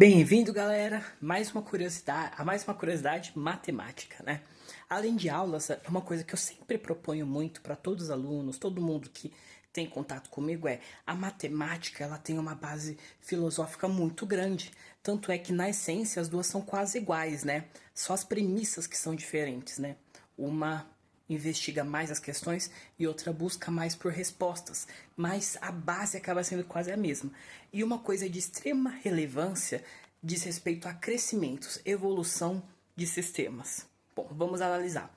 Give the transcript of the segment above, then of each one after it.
Bem-vindo, galera! Mais uma curiosidade matemática, né? Além de aulas, é uma coisa que eu sempre proponho muito para todos os alunos, todo mundo que tem contato comigo a matemática, ela tem uma base filosófica muito grande. Tanto é que na essência as duas são quase iguais, né? Só as premissas que são diferentes, né? Uma investiga mais as questões e outra busca mais por respostas, mas a base acaba sendo quase a mesma. E uma coisa de extrema relevância diz respeito a crescimentos, evolução de sistemas. Bom, vamos analisar.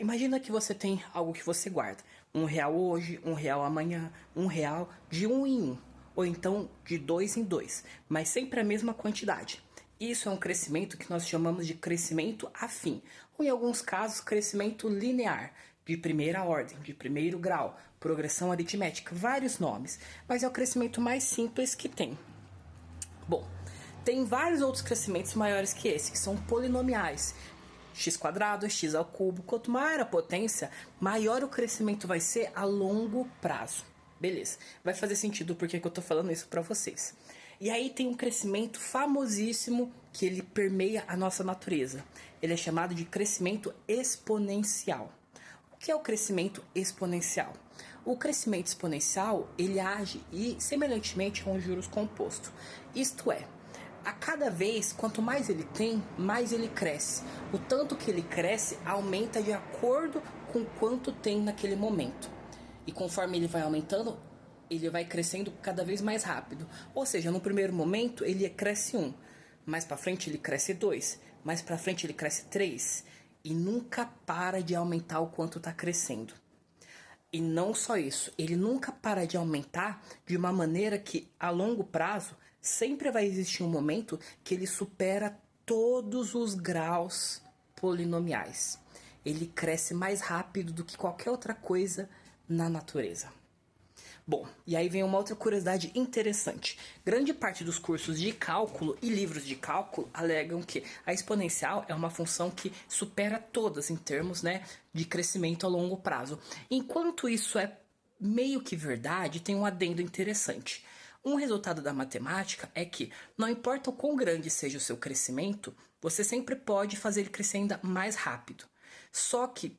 Imagina que você tem algo que você guarda. R$ 1 hoje, R$ 1 amanhã, R$ 1 de um em um. Ou então de dois em dois, mas sempre a mesma quantidade. Isso é um crescimento que nós chamamos de crescimento afim, ou em alguns casos, crescimento linear, de primeira ordem, de primeiro grau, progressão aritmética, vários nomes, mas é o crescimento mais simples que tem. Bom, tem vários outros crescimentos maiores que esse, que são polinomiais. X², x ao cubo, quanto maior a potência, maior o crescimento vai ser a longo prazo. Beleza, vai fazer sentido porque que eu tô falando isso para vocês. E aí tem um crescimento famosíssimo que ele permeia a nossa natureza. Ele é chamado de crescimento exponencial. O que é o crescimento exponencial? O crescimento exponencial, ele age semelhantemente a um juros composto. Isto é, a cada vez, quanto mais ele tem, mais ele cresce. O tanto que ele cresce aumenta de acordo com quanto tem naquele momento. E conforme ele vai aumentando, ele vai crescendo cada vez mais rápido. Ou seja, no primeiro momento ele cresce 1, mais para frente ele cresce 2, mais para frente ele cresce 3 e nunca para de aumentar o quanto está crescendo. E não só isso, ele nunca para de aumentar de uma maneira que a longo prazo sempre vai existir um momento que ele supera todos os graus polinomiais. Ele cresce mais rápido do que qualquer outra coisa na natureza. Bom, e aí vem uma outra curiosidade interessante. Grande parte dos cursos de cálculo e livros de cálculo alegam que a exponencial é uma função que supera todas em termos, né, de crescimento a longo prazo. Enquanto isso é meio que verdade, tem um adendo interessante. Um resultado da matemática é que, não importa o quão grande seja o seu crescimento, você sempre pode fazer ele crescer ainda mais rápido. Só que,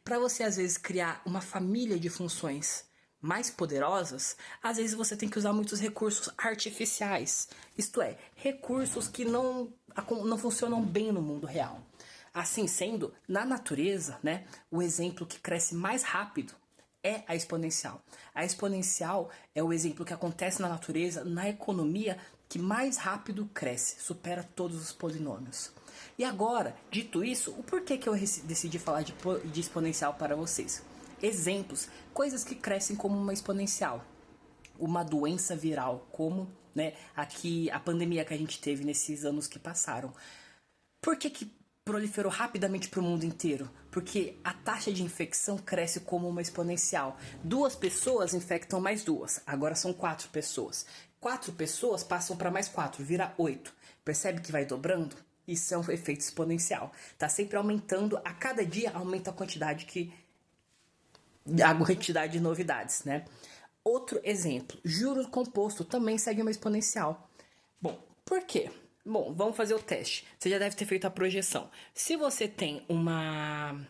para você às vezes criar uma família de funções mais poderosas, às vezes você tem que usar muitos recursos artificiais, isto é, recursos que não funcionam bem no mundo real. Assim sendo, na natureza, né, o exemplo que cresce mais rápido é a exponencial. A exponencial é o exemplo que acontece na natureza, na economia, que mais rápido cresce, supera todos os polinômios. E agora, dito isso, o porquê que eu decidi falar de exponencial para vocês? Exemplos, coisas que crescem como uma exponencial. Uma doença viral, como, né, aqui a pandemia que a gente teve nesses anos que passaram. Por que proliferou rapidamente para o mundo inteiro? Porque a taxa de infecção cresce como uma exponencial. 2 pessoas infectam mais 2, agora são 4 pessoas. 4 pessoas passam para mais 4, vira 8. Percebe que vai dobrando? Isso é um efeito exponencial. Está sempre aumentando, a cada dia aumenta a quantidade de novidades, né? Outro exemplo, juros composto também segue uma exponencial. Bom, por quê? Bom, vamos fazer o teste. Você já deve ter feito a projeção. Se você tem uma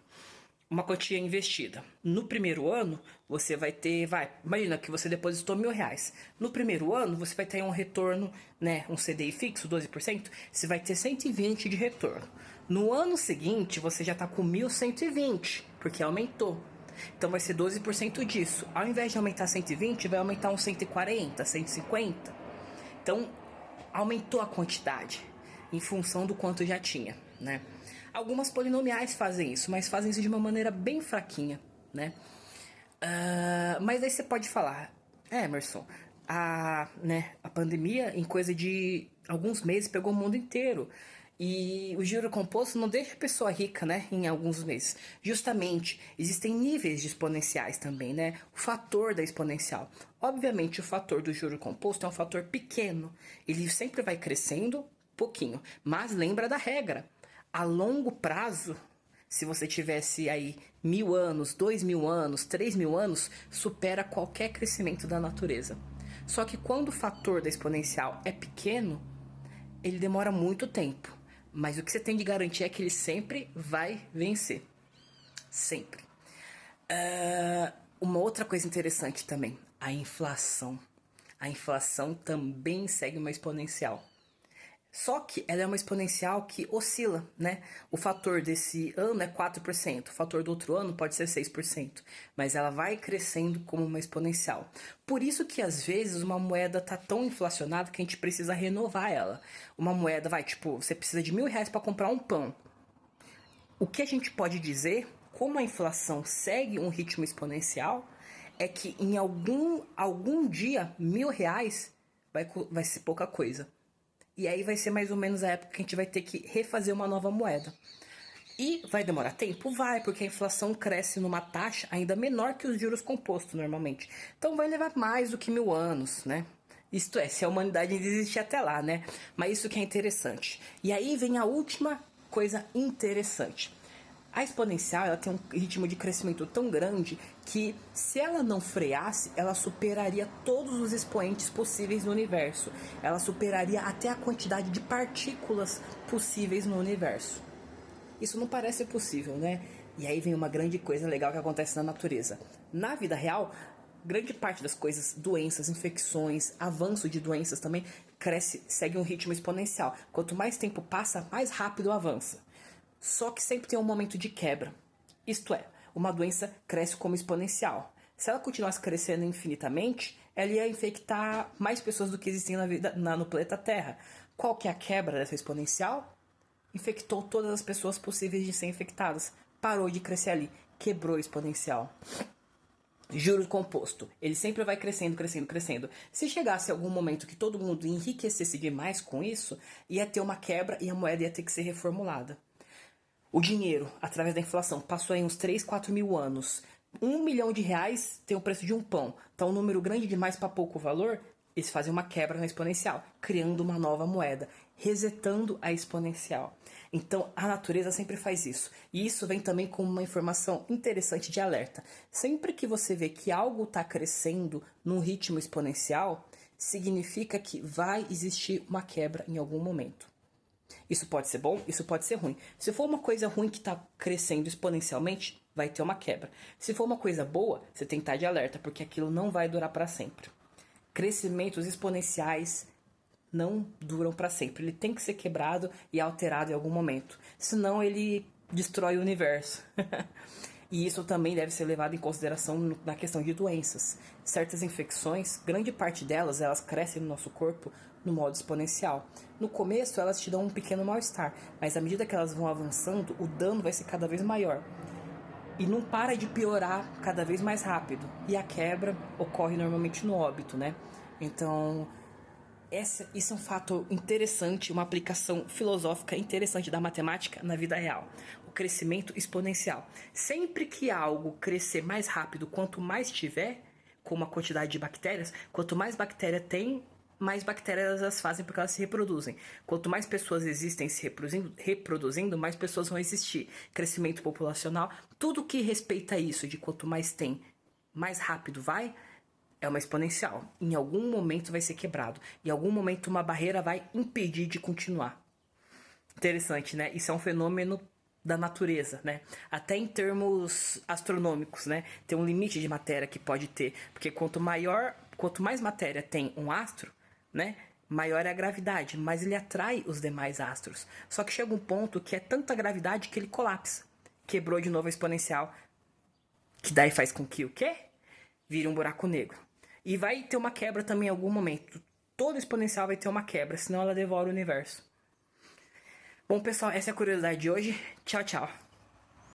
quantia investida, no primeiro ano, você vai ter, imagina que você depositou R$ 1.000. No primeiro ano, você vai ter um retorno, né, um CDI fixo, 12%, você vai ter 120 de retorno. No ano seguinte, você já está com 1.120, porque aumentou. Então vai ser 12% disso. Ao invés de aumentar 120, vai aumentar uns 140, 150. Então, aumentou a quantidade em função do quanto já tinha, né? Algumas polinomiais fazem isso, mas fazem isso de uma maneira bem fraquinha, né? Mas aí você pode falar, Emerson, a pandemia em coisa de alguns meses pegou o mundo inteiro. E o juro composto não deixa a pessoa rica, né, em alguns meses. Justamente, existem níveis de exponenciais também, né? O fator da exponencial. Obviamente, o fator do juro composto é um fator pequeno. Ele sempre vai crescendo pouquinho. Mas lembra da regra. A longo prazo, se você tivesse aí 1.000 anos, 2.000 anos, 3.000 anos, supera qualquer crescimento da natureza. Só que quando o fator da exponencial é pequeno, ele demora muito tempo. Mas o que você tem de garantia é que ele sempre vai vencer. Sempre. Uma outra coisa interessante também, a inflação. A inflação também segue uma exponencial. Só que ela é uma exponencial que oscila, né? O fator desse ano é 4%, o fator do outro ano pode ser 6%, mas ela vai crescendo como uma exponencial. Por isso que às vezes uma moeda tá tão inflacionada que a gente precisa renovar ela. Uma moeda você precisa de R$ 1.000 para comprar um pão. O que a gente pode dizer, como a inflação segue um ritmo exponencial, é que em algum dia R$ 1.000 vai ser pouca coisa. E aí vai ser mais ou menos a época que a gente vai ter que refazer uma nova moeda. E vai demorar tempo? Vai, porque a inflação cresce numa taxa ainda menor que os juros compostos normalmente. Então vai levar mais do que 1.000 anos, né? Isto é, se a humanidade ainda existir até lá, né? Mas isso que é interessante. E aí vem a última coisa interessante. A exponencial ela tem um ritmo de crescimento tão grande que, se ela não freasse, ela superaria todos os expoentes possíveis no universo. Ela superaria até a quantidade de partículas possíveis no universo. Isso não parece possível, né? E aí vem uma grande coisa legal que acontece na natureza. Na vida real, grande parte das coisas, doenças, infecções, avanço de doenças também, segue um ritmo exponencial. Quanto mais tempo passa, mais rápido avança. Só que sempre tem um momento de quebra. Isto é, uma doença cresce como exponencial. Se ela continuasse crescendo infinitamente, ela ia infectar mais pessoas do que existem no planeta Terra. Qual que é a quebra dessa exponencial? Infectou todas as pessoas possíveis de ser infectadas. Parou de crescer ali. Quebrou a exponencial. Juro composto. Ele sempre vai crescendo, crescendo, crescendo. Se chegasse algum momento que todo mundo enriquecesse demais com isso, ia ter uma quebra e a moeda ia ter que ser reformulada. O dinheiro, através da inflação, passou aí uns 3, 4 mil anos. R$ 1 milhão tem o preço de um pão. Então, um número grande demais para pouco valor, eles fazem uma quebra na exponencial, criando uma nova moeda, resetando a exponencial. Então, a natureza sempre faz isso. E isso vem também como uma informação interessante de alerta. Sempre que você vê que algo está crescendo num ritmo exponencial, significa que vai existir uma quebra em algum momento. Isso pode ser bom, isso pode ser ruim. Se for uma coisa ruim que está crescendo exponencialmente, vai ter uma quebra. Se for uma coisa boa, você tem que estar de alerta, porque aquilo não vai durar para sempre. Crescimentos exponenciais não duram para sempre. Ele tem que ser quebrado e alterado em algum momento. Senão ele destrói o universo. E isso também deve ser levado em consideração na questão de doenças. Certas infecções, grande parte delas, elas crescem no nosso corpo no modo exponencial. No começo, elas te dão um pequeno mal-estar, mas à medida que elas vão avançando, o dano vai ser cada vez maior. E não para de piorar cada vez mais rápido. E a quebra ocorre normalmente no óbito, né? Então, isso é um fato interessante, uma aplicação filosófica interessante da matemática na vida real. O crescimento exponencial. Sempre que algo crescer mais rápido, quanto mais tiver, com uma quantidade de bactérias, quanto mais bactéria tem, mais bactérias elas fazem porque elas se reproduzem. Quanto mais pessoas existem se reproduzindo, mais pessoas vão existir. Crescimento populacional, tudo que respeita isso, de quanto mais tem, mais rápido vai, é uma exponencial. Em algum momento vai ser quebrado. Em algum momento uma barreira vai impedir de continuar. Interessante, né? Isso é um fenômeno da natureza, né? Até em termos astronômicos, né? Tem um limite de matéria que pode ter. Porque quanto mais matéria tem um astro, né? Maior é a gravidade, mas ele atrai os demais astros. Só que chega um ponto que é tanta gravidade que ele colapsa. Quebrou de novo a exponencial, que daí faz com que o quê? Vire um buraco negro. E vai ter uma quebra também em algum momento. Todo exponencial vai ter uma quebra, senão ela devora o universo. Bom, pessoal, essa é a curiosidade de hoje. Tchau, tchau.